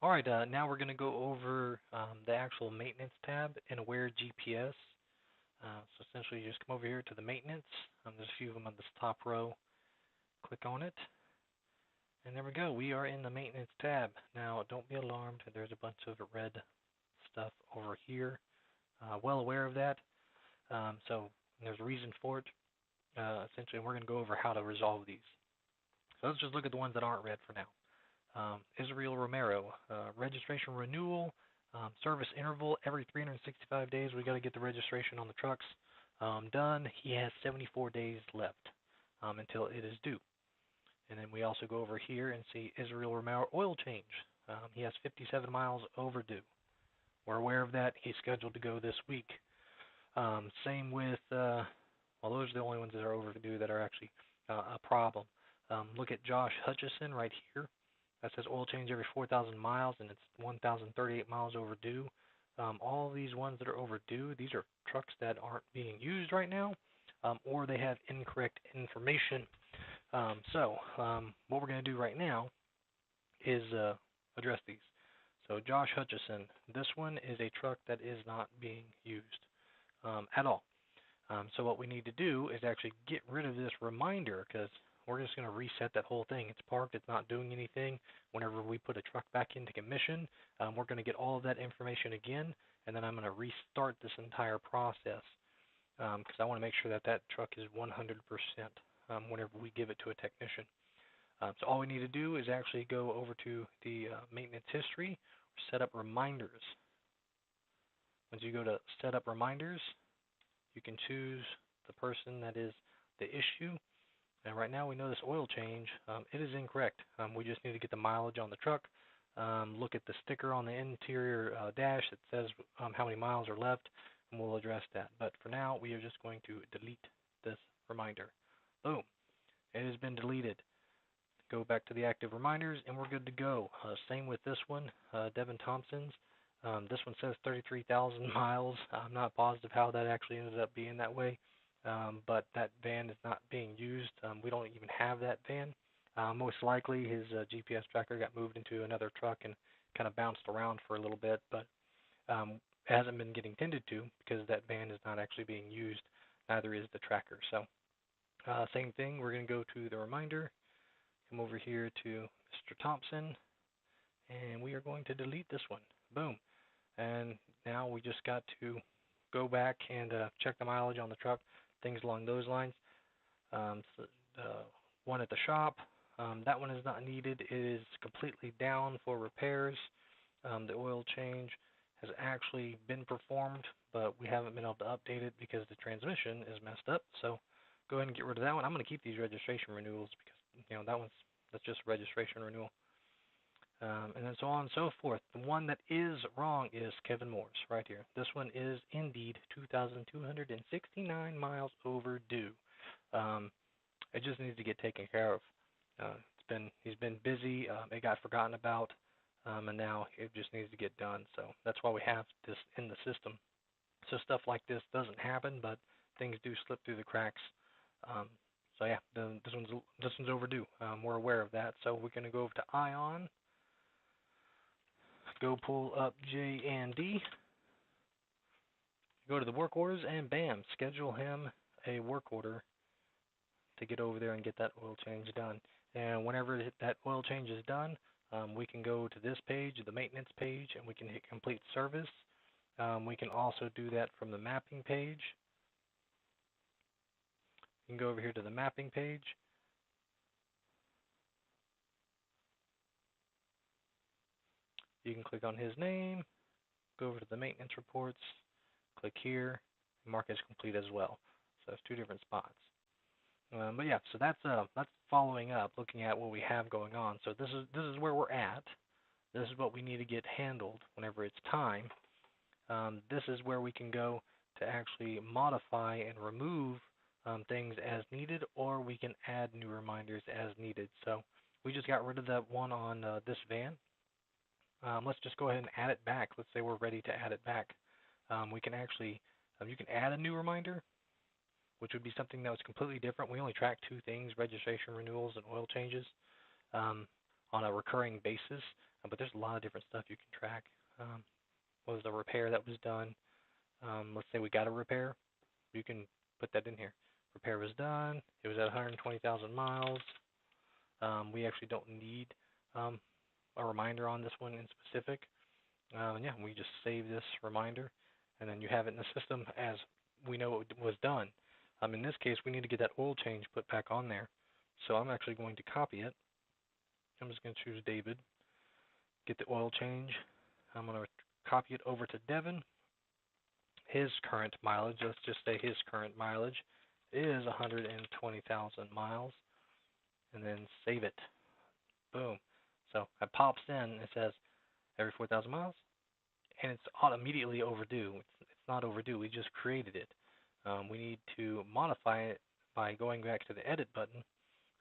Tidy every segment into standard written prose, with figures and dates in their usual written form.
Alright, now we're going to go over the actual maintenance tab in Aware GPS. So essentially you just come over here to the maintenance. There's a few of them on this top row. Click on it. And there we go. We are in the maintenance tab. Now don't be alarmed. There's a bunch of red stuff over here. Well aware of that. So there's a reason for it. Essentially we're going to go over how to resolve these. So let's just look at the ones that aren't red for now. Israel Romero, registration renewal, service interval every 365 days. We got to get the registration on the trucks done. He has 74 days left until it is due. And then we also go over here and see Israel Romero oil change. He has 57 miles overdue. We're aware of that. He's scheduled to go this week. Same with, well, those are the only ones that are overdue that are actually a problem. Look at Josh Hutchison right here. That says oil change every 4,000 miles, and it's 1,038 miles overdue. All of these ones that are overdue, these are trucks that aren't being used right now, or they have incorrect information. So what we're going to do right now is address these. So Josh Hutchison, this one is a truck that is not being used at all. So what we need to do is actually get rid of this reminder, because we're just going to reset that whole thing. It's parked. It's not doing anything. Whenever we put a truck back into commission, we're going to get all of that information again, and then I'm going to restart this entire process because I want to make sure that that truck is 100% whenever we give it to a technician. So all we need to do is actually go over to the maintenance history, set up reminders. Once you go to set up reminders, you can choose the person that is the issue. And right now we know this oil change, it is incorrect. We just need to get the mileage on the truck, look at the sticker on the interior dash that says how many miles are left, and we'll address that. But for now, we are just going to delete this reminder. Boom. It has been deleted. Go back to the active reminders, and we're good to go. Same with this one, Devin Thompson's. This one says 33,000 miles. I'm not positive how that actually ended up being that way. But that van is not being used. We don't even have that van. Most likely his GPS tracker got moved into another truck and kind of bounced around for a little bit, but it hasn't been getting tended to because that van is not actually being used. Neither is the tracker. So same thing, we're going to go to the reminder, come over here to Mr. Thompson, and we are going to delete this one. Boom. And now we just got to go back and check the mileage on the truck, things along those lines. One at the shop, that one is not needed. It is completely down for repairs. The oil change has actually been performed, but we haven't been able to update it because the transmission is messed up. So go ahead and get rid of that one. I'm going to keep these registration renewals because that's just registration renewal. And then so on and so forth. The one that is wrong is Kevin Moore's right here. This one is indeed 2,269 miles overdue. It just needs to get taken care of. He's been busy. It got forgotten about, and now it just needs to get done. So that's why we have this in the system. So stuff like this doesn't happen, but things do slip through the cracks. So yeah, this one's overdue. We're aware of that. So we're going to go over to Ion. Go pull up J and D. Go to the work orders, and bam, schedule him a work order to get over there and get that oil change done. And whenever that oil change is done, we can go to this page, the maintenance page, and we can hit complete service. We can also do that from the mapping page. You can go over here to the mapping page. You can click on his name, go over to the maintenance reports, click here, and mark as complete as well. So it's two different spots. But yeah, so that's following up, looking at what we have going on. So this is where we're at. This is what we need to get handled whenever it's time. This is where we can go to actually modify and remove things as needed, or we can add new reminders as needed. So we just got rid of that one on this van. Let's just go ahead and add it back. Let's say we're ready to add it back. We can actually, you can add a new reminder, which would be something that was completely different. We only track two things, registration renewals and oil changes. on a recurring basis, but there's a lot of different stuff you can track. What was the repair that was done? Let's say we got a repair. You can put that in here. Repair was done. It was at 120,000 miles. We actually don't need a reminder on this one in specific. Yeah, we just save this reminder, and then you have it in the system as we know it was done. In this case, we need to get that oil change put back on there. So I'm actually going to copy it. I'm just going to choose David, get the oil change. I'm going to copy it over to Devin. His current mileage, let's just say his current mileage is 120,000 miles, and then save it. Boom. So it pops in, it says every 4,000 miles, and it's immediately overdue. It's not overdue, we just created it. We need to modify it by going back to the edit button.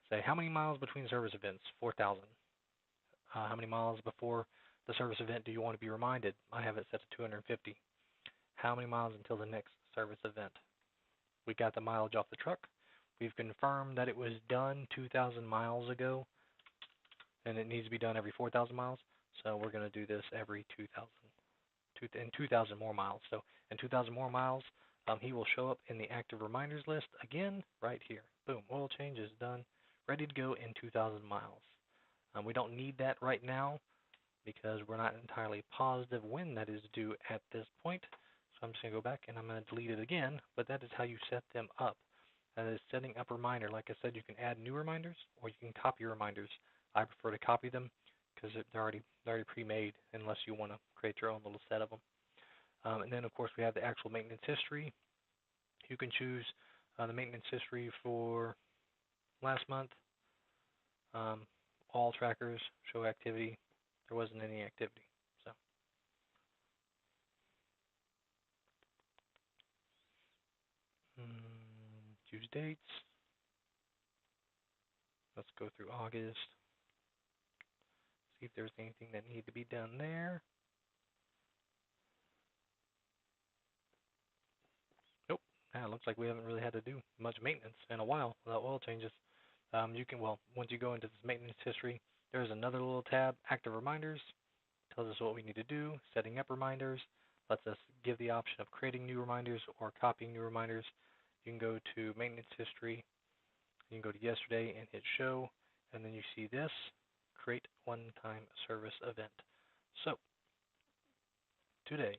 Say, how many miles between service events? 4,000. How many miles before the service event do you want to be reminded? I have it set to 250. How many miles until the next service event? We got the mileage off the truck. We've confirmed that it was done 2,000 miles ago, and it needs to be done every 4,000 miles. So we're going to do this every 2,000, and 2,000 more miles. So in 2,000 more miles, he will show up in the active reminders list again right here. Boom, oil change is done, ready to go in 2,000 miles. We don't need that right now because we're not entirely positive when that is due at this point. So I'm just going to go back and I'm going to delete it again, but that is how you set them up. That is setting up a reminder. Like I said, you can add new reminders or you can copy reminders. I prefer to copy them because they're already pre-made unless you want to create your own little set of them. And then, of course, we have the actual maintenance history. You can choose the maintenance history for last month. All trackers, show activity. There wasn't any activity. So choose dates. Let's go through August. See if there's anything that needed to be done there. Nope. It looks like we haven't really had to do much maintenance in a while without oil changes. You can, once you go into this maintenance history, there's another little tab, active reminders. Tells us what we need to do, setting up reminders, lets us give the option of creating new reminders or copying new reminders. You can go to maintenance history, you can go to yesterday and hit show, and then you see this, create one-time service event. So, today,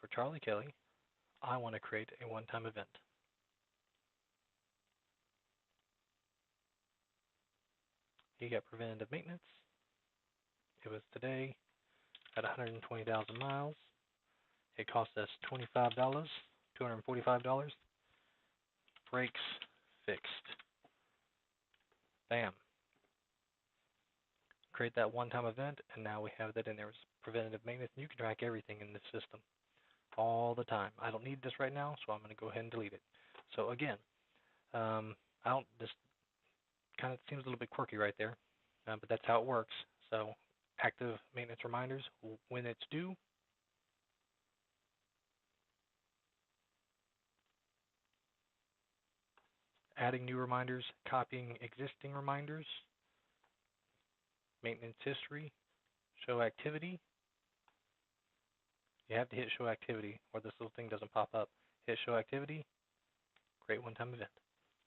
for Charlie Kelly, I want to create a one-time event. He got preventative maintenance. It was today at 120,000 miles. It cost us $25, $245. Brakes fixed. Bam. Create that one-time event, and now we have that in there as preventative maintenance. You can track everything in this system all the time. I don't need this right now, so I'm going to go ahead and delete it. So again, this kind of seems a little bit quirky right there, but that's how it works. So active maintenance reminders when it's due. Adding new reminders, copying existing reminders, maintenance history, show activity. You have to hit show activity or this little thing doesn't pop up. Hit show activity, create one-time event.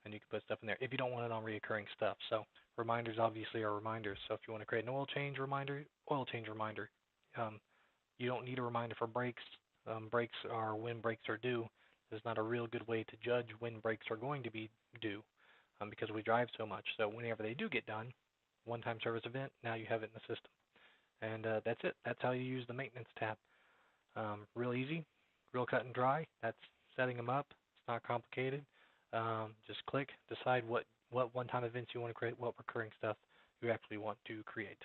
And you can put stuff in there if you don't want it on reoccurring stuff. So reminders obviously are reminders. So if you want to create an oil change reminder, oil change reminder. You don't need a reminder for brakes. Brakes are when brakes are due. There's not a real good way to judge when brakes are going to be due because we drive so much. So whenever they do get done, one-time service event, now you have it in the system. And that's it. That's how you use the maintenance tab. Real easy, real cut and dry. That's setting them up. It's not complicated. Just click, decide what one-time events you want to create, what recurring stuff you actually want to create.